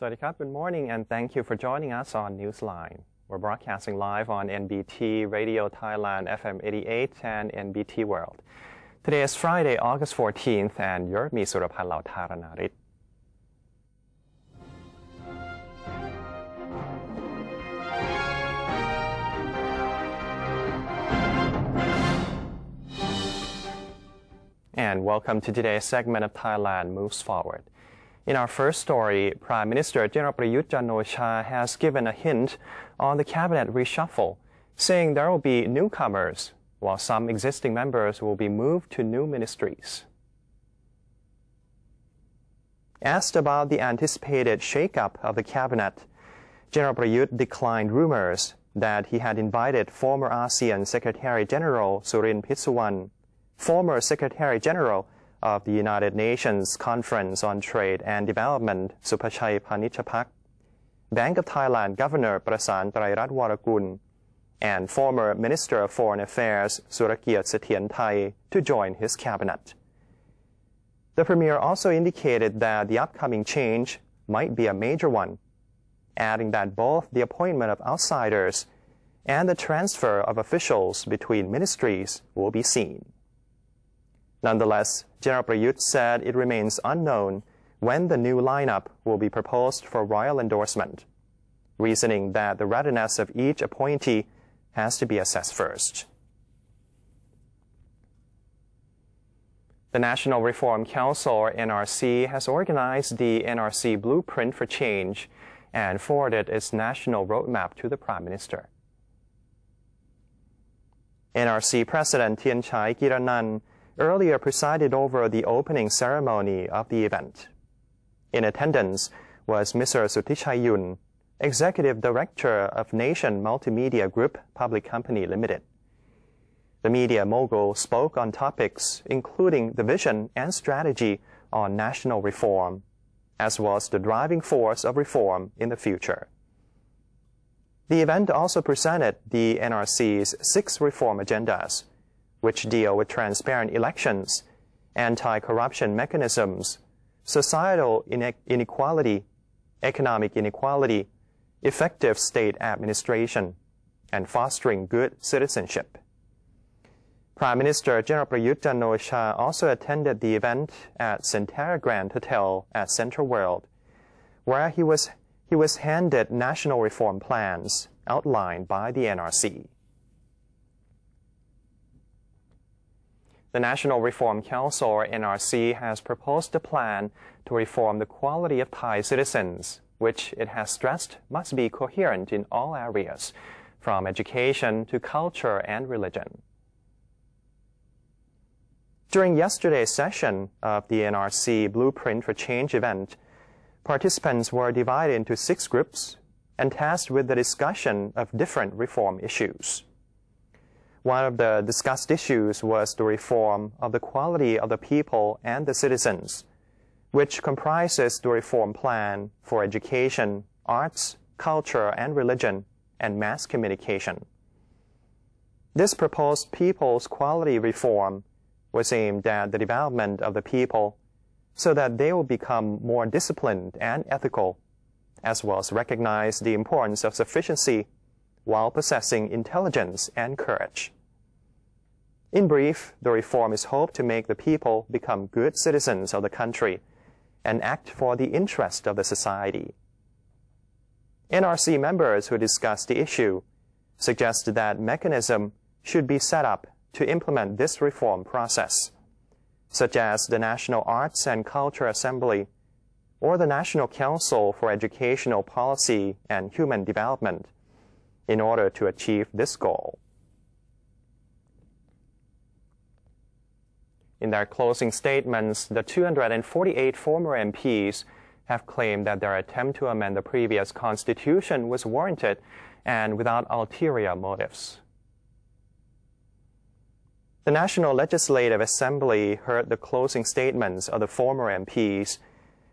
Swadikap, good morning, and thank you for joining us on Newsline. We're broadcasting live on NBT Radio Thailand FM 88 and NBT World. Today is Friday, August 14th, and you're me Surapan Lautaranarit. And welcome to today's segment of Thailand Moves Forward. In our first story, Prime Minister General Prayut Chan-o-cha has given a hint on the cabinet reshuffle, saying there will be newcomers, while some existing members will be moved to new ministries. Asked about the anticipated shake-up of the cabinet, General Prayut declined rumors that he had invited former ASEAN Secretary General Surin Pitsuwan, former Secretary General of the United Nations Conference on Trade and Development Supachai Panichapak, Bank of Thailand Governor Prasan Trairat Warakul, and former Minister of Foreign Affairs Surakiat Sathien Thai to join his cabinet. The Premier also indicated that the upcoming change might be a major one, adding that both the appointment of outsiders and the transfer of officials between ministries will be seen. Nonetheless, General Prayut said it remains unknown when the new lineup will be proposed for royal endorsement, reasoning that the readiness of each appointee has to be assessed first. The National Reform Council, or NRC, has organized the NRC Blueprint for Change and forwarded its national roadmap to the Prime Minister. NRC President Thien Chai Kiranan earlier presided over the opening ceremony of the event. In attendance was Mr. Sutichai Yun, Executive Director of Nation Multimedia Group Public Company Limited. The media mogul spoke on topics including the vision and strategy on national reform, as well as the driving force of reform in the future. The event also presented the NRC's 6 reform agendas, which deal with transparent elections, anti-corruption mechanisms, societal inequality, economic inequality, effective state administration, and fostering good citizenship. Prime Minister General Prayut Chan-o-cha also attended the event at Centara Grand Hotel at Central World, where he was handed national reform plans outlined by the NRC. The National Reform Council, or NRC, has proposed a plan to reform the quality of Thai citizens, which it has stressed must be coherent in all areas, from education to culture and religion. During yesterday's session of the NRC Blueprint for Change event, participants were divided into 6 groups and tasked with the discussion of different reform issues. One of the discussed issues was the reform of the quality of the people and the citizens, which comprises the reform plan for education, arts, culture and religion, and mass communication. This proposed people's quality reform was aimed at the development of the people so that they will become more disciplined and ethical, as well as recognize the importance of sufficiency while possessing intelligence and courage. In brief, the reform is hoped to make the people become good citizens of the country and act for the interest of the society. NRC members who discussed the issue suggested that mechanism should be set up to implement this reform process, such as the National Arts and Culture Assembly or the National Council for Educational Policy and Human Development, in order to achieve this goal. In their closing statements, the 248 former MPs have claimed that their attempt to amend the previous constitution was warranted and without ulterior motives. The National Legislative Assembly heard the closing statements of the former MPs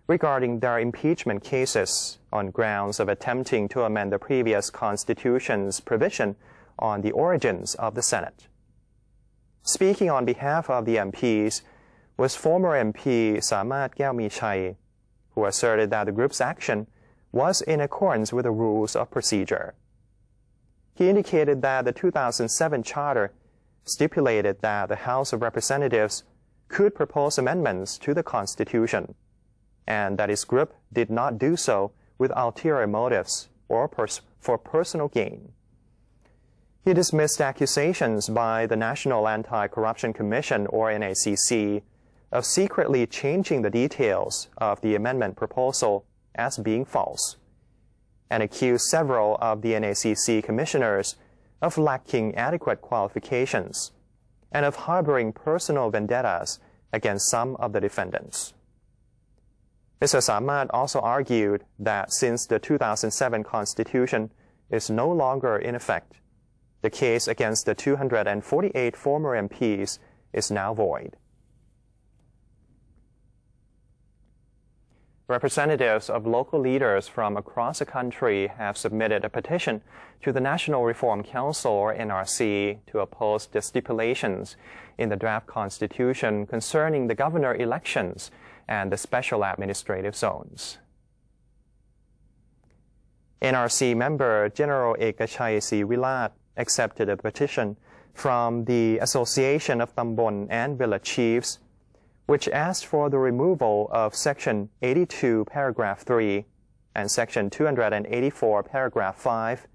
regarding their impeachment cases on grounds of attempting to amend the previous constitution's provision on the origins of the Senate. Speaking on behalf of the MPs was former MP Samat Gyalmichai, who asserted that the group's action was in accordance with the rules of procedure. He indicated that the 2007 charter stipulated that the House of Representatives could propose amendments to the Constitution, and that his group did not do so with ulterior motives or for personal gain. He dismissed accusations by the National Anti-Corruption Commission, or NACC, of secretly changing the details of the amendment proposal as being false, and accused several of the NACC commissioners of lacking adequate qualifications and of harboring personal vendettas against some of the defendants. Mr. Samad also argued that since the 2007 Constitution is no longer in effect, the case against the 248 former MPs is now void. Representatives of local leaders from across the country have submitted a petition to the National Reform Council, or NRC, to oppose the stipulations in the draft constitution concerning the governor elections and the special administrative zones. NRC member General Ekachai Siwilat accepted a petition from the Association of Tambon and Village Chiefs, which asked for the removal of Section 82, Paragraph 3, and Section 284, Paragraph 5,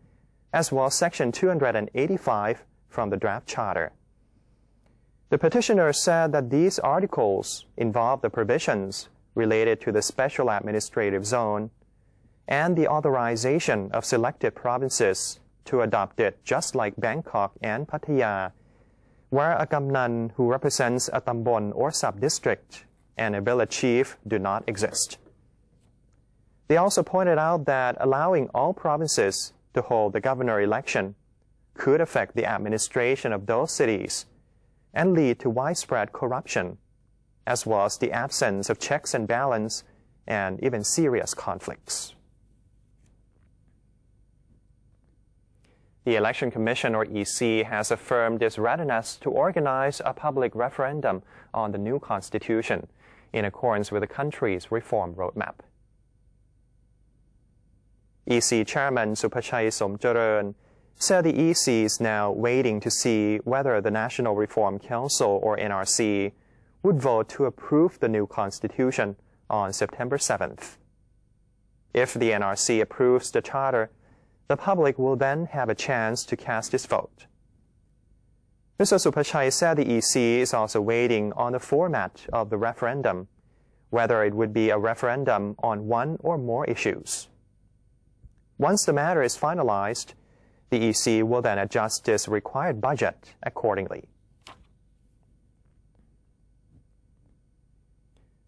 as well as Section 285 from the draft charter. The petitioner said that these articles involve the provisions related to the special administrative zone and the authorization of selected provinces to adopt it, just like Bangkok and Pattaya, where a Gamnan who represents a Tambon or sub-district and a village chief do not exist. They also pointed out that allowing all provinces to hold the governor election could affect the administration of those cities and lead to widespread corruption, as well as the absence of checks and balance and even serious conflicts. The Election Commission, or EC, has affirmed its readiness to organize a public referendum on the new constitution in accordance with the country's reform roadmap. EC Chairman Supachai Somjaran said the EC is now waiting to see whether the National Reform Council, or NRC, would vote to approve the new constitution on September 7th. If the NRC approves the charter, the public will then have a chance to cast its vote. Mr. Supachai said the EC is also waiting on the format of the referendum, whether it would be a referendum on one or more issues. Once the matter is finalized, the EC will then adjust its required budget accordingly.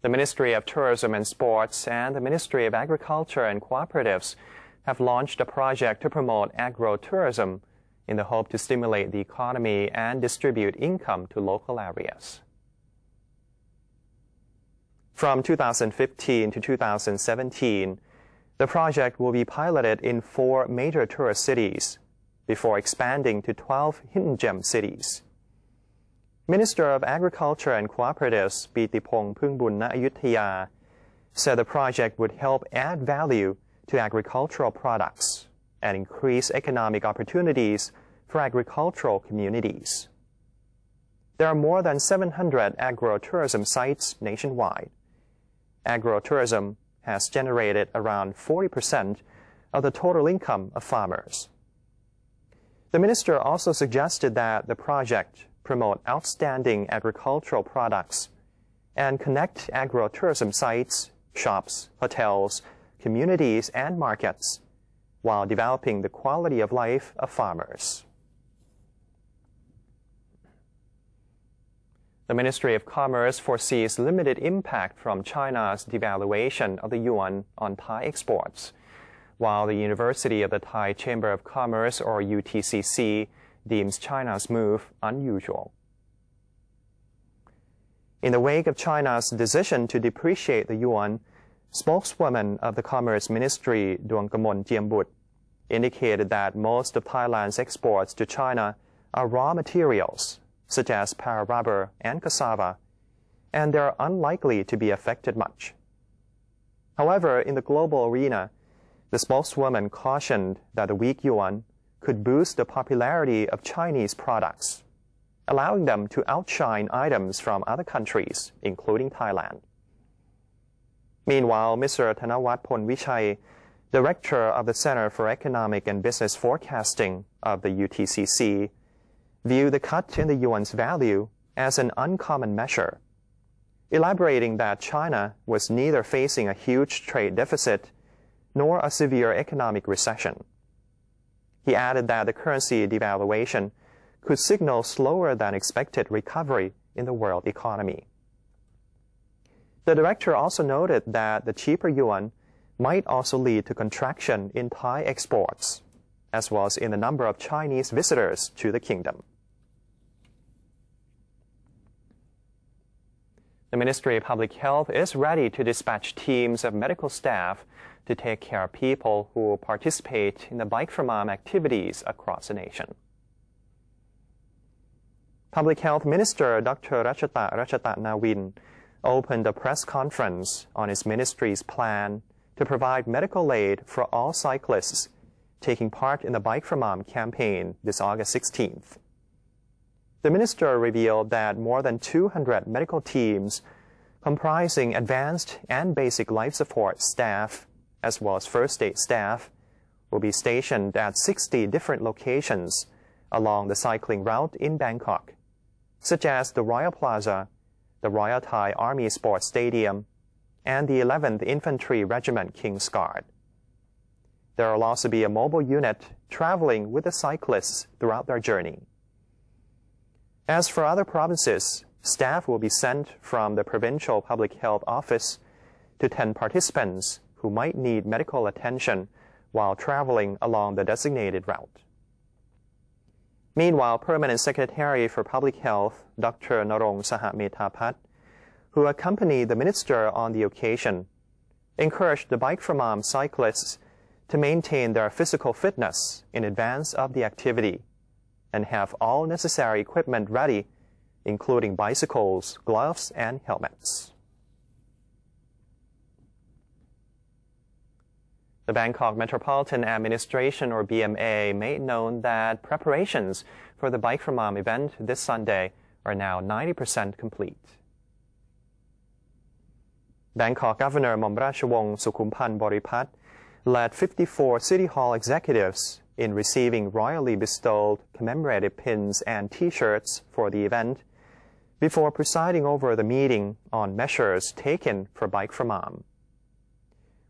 The Ministry of Tourism and Sports and the Ministry of Agriculture and Cooperatives have launched a project to promote agro-tourism in the hope to stimulate the economy and distribute income to local areas. From 2015 to 2017, the project will be piloted in 4 major tourist cities before expanding to 12 hidden gem cities. Minister of Agriculture and Cooperatives Pitipong Phungbun Ayutthaya said the project would help add value to agricultural products and increase economic opportunities for agricultural communities. There are more than 700 agro-tourism sites nationwide. Agro-tourism has generated around 40% of the total income of farmers. The minister also suggested that the project promote outstanding agricultural products and connect agro-tourism sites, shops, hotels, communities, and markets, while developing the quality of life of farmers. The Ministry of Commerce foresees limited impact from China's devaluation of the yuan on Thai exports, while the University of the Thai Chamber of Commerce, or UTCC, deems China's move unusual. In the wake of China's decision to depreciate the yuan, spokeswoman of the Commerce Ministry, Duangkamon Jiambut, indicated that most of Thailand's exports to China are raw materials, such as para rubber and cassava, and they are unlikely to be affected much. However, in the global arena, The spokeswoman cautioned that the weak yuan could boost the popularity of Chinese products, allowing them to outshine items from other countries, including Thailand. Meanwhile, Mr. Thanawat Phonvichai, Director of the Center for Economic and Business Forecasting of the UTCC, viewed the cut in the yuan's value as an uncommon measure, elaborating that China was neither facing a huge trade deficit nor a severe economic recession. He added that the currency devaluation could signal slower than expected recovery in the world economy. The director also noted that the cheaper yuan might also lead to contraction in Thai exports, as well as in the number of Chinese visitors to the kingdom. The Ministry of Public Health is ready to dispatch teams of medical staff to take care of people who will participate in the Bike for Mom activities across the nation. Public Health Minister Dr. Ratchata Nawin opened a press conference on his ministry's plan to provide medical aid for all cyclists taking part in the Bike for Mom campaign this August 16th. The minister revealed that more than 200 medical teams comprising advanced and basic life support staff as well as first aid staff will be stationed at 60 different locations along the cycling route in Bangkok, such as the Royal Plaza, the Royal Thai Army Sports Stadium, and the 11th Infantry Regiment King's Guard. There will also be a mobile unit traveling with the cyclists throughout their journey. As for other provinces, staff will be sent from the Provincial Public Health Office to 10 participants who might need medical attention while traveling along the designated route. Meanwhile, Permanent Secretary for Public Health, Dr. Narong Sahamethapat, who accompanied the minister on the occasion, encouraged the Bike for Mom cyclists to maintain their physical fitness in advance of the activity and have all necessary equipment ready, including bicycles, gloves, and helmets. The Bangkok Metropolitan Administration, or BMA, made known that preparations for the Bike for Mom event this Sunday are now 90% complete. Bangkok Governor Momrachawong Sukhumpan Boripat led 54 City Hall executives in receiving royally bestowed commemorative pins and T-shirts for the event before presiding over the meeting on measures taken for Bike for Mom.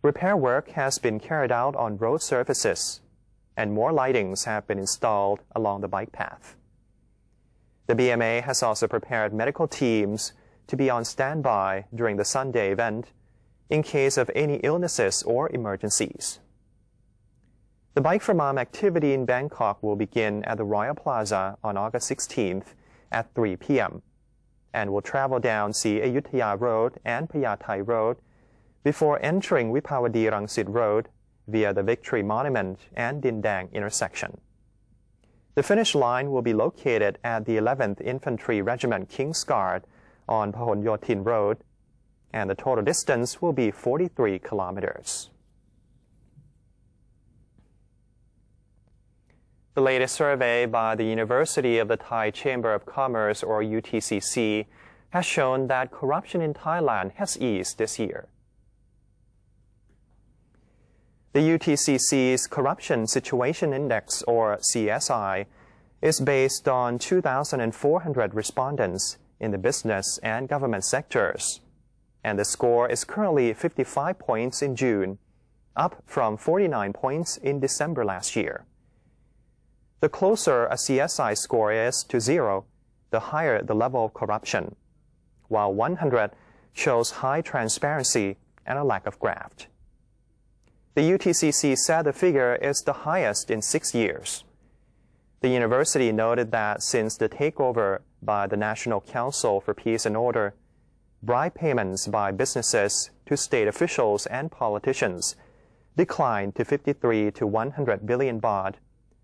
Repair work has been carried out on road surfaces, and more lightings have been installed along the bike path. The BMA has also prepared medical teams to be on standby during the Sunday event in case of any illnesses or emergencies. The Bike for Mom activity in Bangkok will begin at the Royal Plaza on August 16th at 3 p.m. and will travel down C. Ayutthaya Road and Payathai Road before entering Vipavadi Rangsit Road via the Victory Monument and Dindang intersection. The finish line will be located at the 11th Infantry Regiment King's Guard on Pahon Yotin Road, and the total distance will be 43 kilometers. The latest survey by the University of the Thai Chamber of Commerce, or UTCC, has shown that corruption in Thailand has eased this year. The UTCC's Corruption Situation Index, or CSI, is based on 2,400 respondents in the business and government sectors, and the score is currently 55 points in June, up from 49 points in December last year. The closer a CSI score is to 0, the higher the level of corruption, while 100 shows high transparency and a lack of graft. The UTCC said the figure is the highest in 6 years. The university noted that since the takeover by the National Council for Peace and Order, bribe payments by businesses to state officials and politicians declined to 53 to 100 billion baht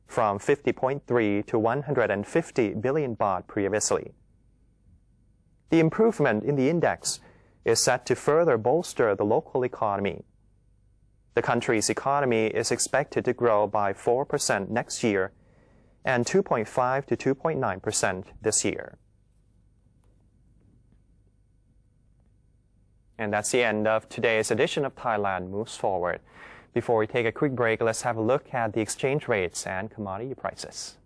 from 50.3 to 150 billion baht previously. The improvement in the index is set to further bolster the local economy. The country's economy is expected to grow by 4% next year and 2.5 to 2.9% this year. And that's the end of today's edition of Thailand Moves Forward. Before we take a quick break, let's have a look at the exchange rates and commodity prices.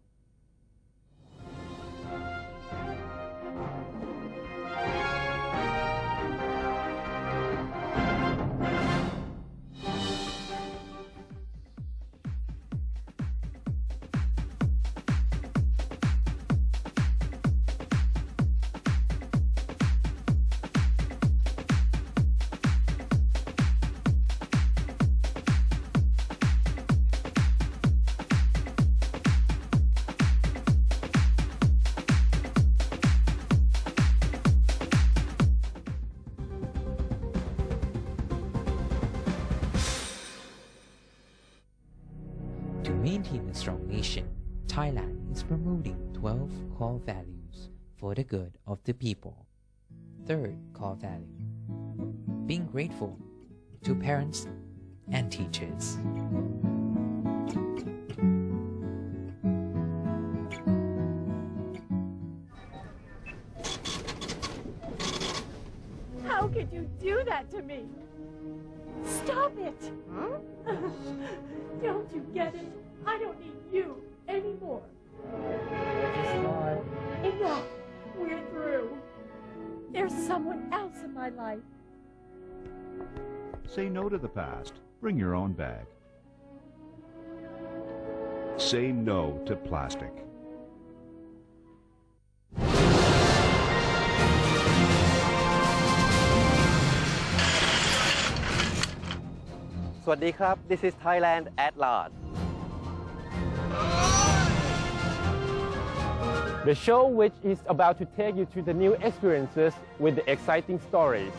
To maintain a strong nation, Thailand is promoting 12 core values for the good of the people. Third core value: being grateful to parents and teachers. How could you do that to me? Stop it! Huh? Don't you get it? I don't need you anymore. Enough! We're through. There's someone else in my life. Say no to the past. Bring your own bag. Say no to plastic. This is Thailand at large. The show which is about to take you to the new experiences with the exciting stories.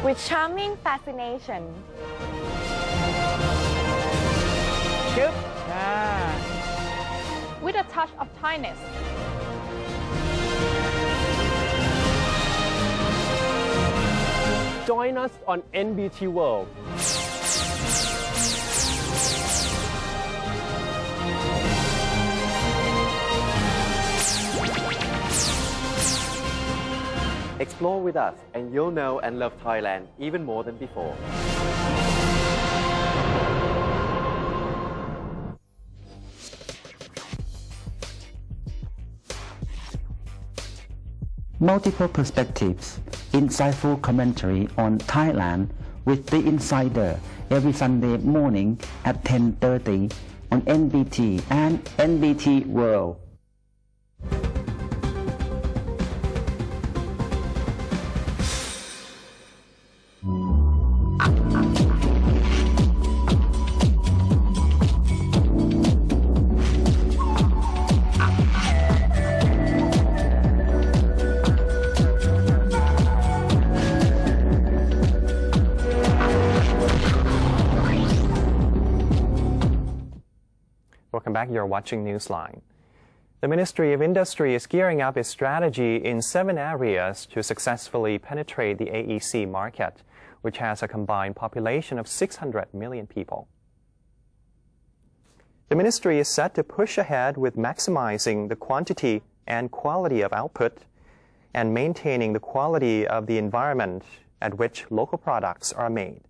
With charming fascination. With a touch of Thainess. Join us on NBT World. Explore with us and you'll know and love Thailand even more than before. Multiple perspectives, insightful commentary on Thailand with The Insider every Sunday morning at 10:30 on NBT and NBT World. Welcome back. You're watching Newsline. The Ministry of Industry is gearing up its strategy in 7 areas to successfully penetrate the AEC market, which has a combined population of 600 million people. The ministry is set to push ahead with maximizing the quantity and quality of output and maintaining the quality of the environment at which local products are made.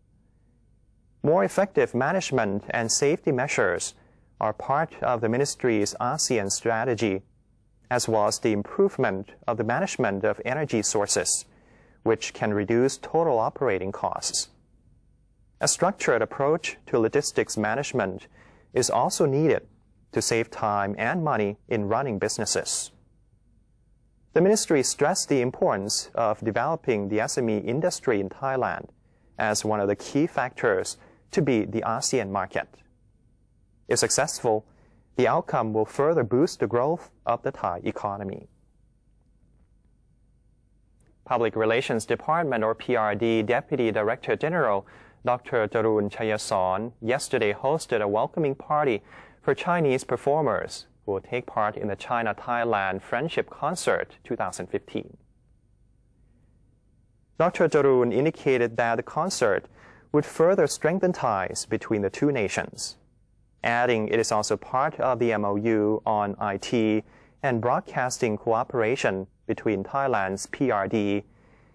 More effective management and safety measures are part of the ministry's ASEAN strategy, as well as the improvement of the management of energy sources, which can reduce total operating costs. A structured approach to logistics management is also needed to save time and money in running businesses. The ministry stressed the importance of developing the SME industry in Thailand as one of the key factors to beat the ASEAN market. If successful, the outcome will further boost the growth of the Thai economy. Public Relations Department, or PRD, Deputy Director General Dr. Tarun Chayasorn yesterday hosted a welcoming party for Chinese performers who will take part in the China-Thailand Friendship Concert 2015. Dr. Jarun indicated that the concert would further strengthen ties between the two nations, adding it is also part of the MOU on IT and broadcasting cooperation between Thailand's PRD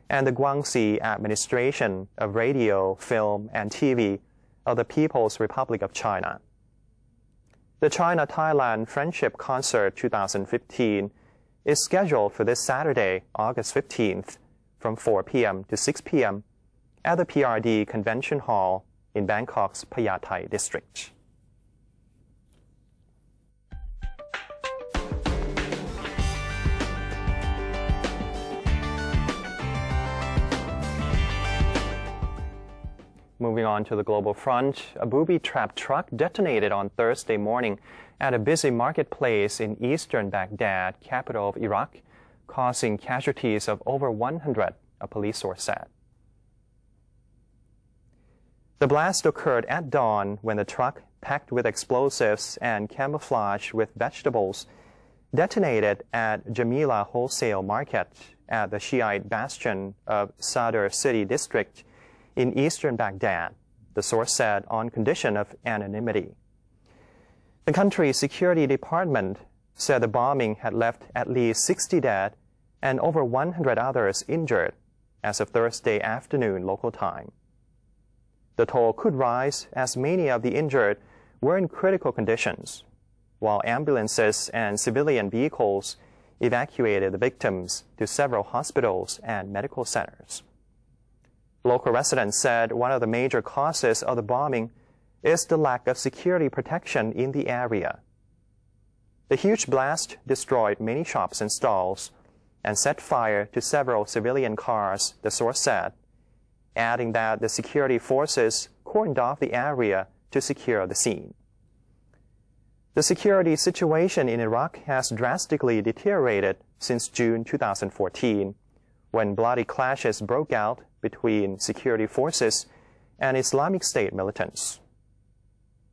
and the Guangxi Administration of Radio, Film, and TV of the People's Republic of China. The China-Thailand Friendship Concert 2015 is scheduled for this Saturday, August 15th, from 4 p.m. to 6 p.m. at the PRD Convention Hall in Bangkok's Phaya district. Moving on to the global front, a booby-trapped truck detonated on Thursday morning at a busy marketplace in eastern Baghdad, capital of Iraq, causing casualties of over 100, a police source said. The blast occurred at dawn when the truck, packed with explosives and camouflaged with vegetables, detonated at Jamila Wholesale Market at the Shiite bastion of Sadr City District in eastern Baghdad, the source said on condition of anonymity. The country's security department said the bombing had left at least 60 dead and over 100 others injured as of Thursday afternoon local time. The toll could rise as many of the injured were in critical conditions, while ambulances and civilian vehicles evacuated the victims to several hospitals and medical centers. Local residents said one of the major causes of the bombing is the lack of security protection in the area. The huge blast destroyed many shops and stalls and set fire to several civilian cars, the source said, adding that the security forces cordoned off the area to secure the scene. The security situation in Iraq has drastically deteriorated since June 2014, when bloody clashes broke out between security forces and Islamic State militants.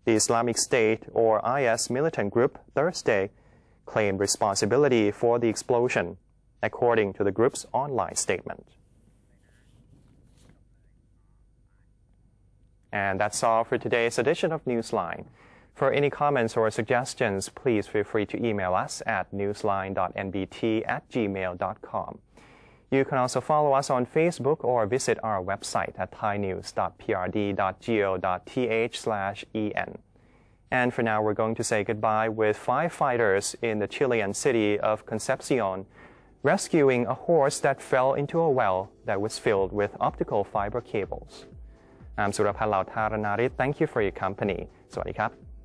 The Islamic State, or IS militant group, Thursday claimed responsibility for the explosion, according to the group's online statement. And that's all for today's edition of Newsline. For any comments or suggestions, please feel free to email us at newsline.nbt@gmail.com. You can also follow us on Facebook or visit our website at thainews.prd.go.th/en. And for now, we're going to say goodbye with 5 fighters in the Chilean city of Concepcion rescuing a horse that fell into a well that was filled with optical fiber cables. I'm Suraphal Lautaranarit. Thank you for your company. สวัสดีครับ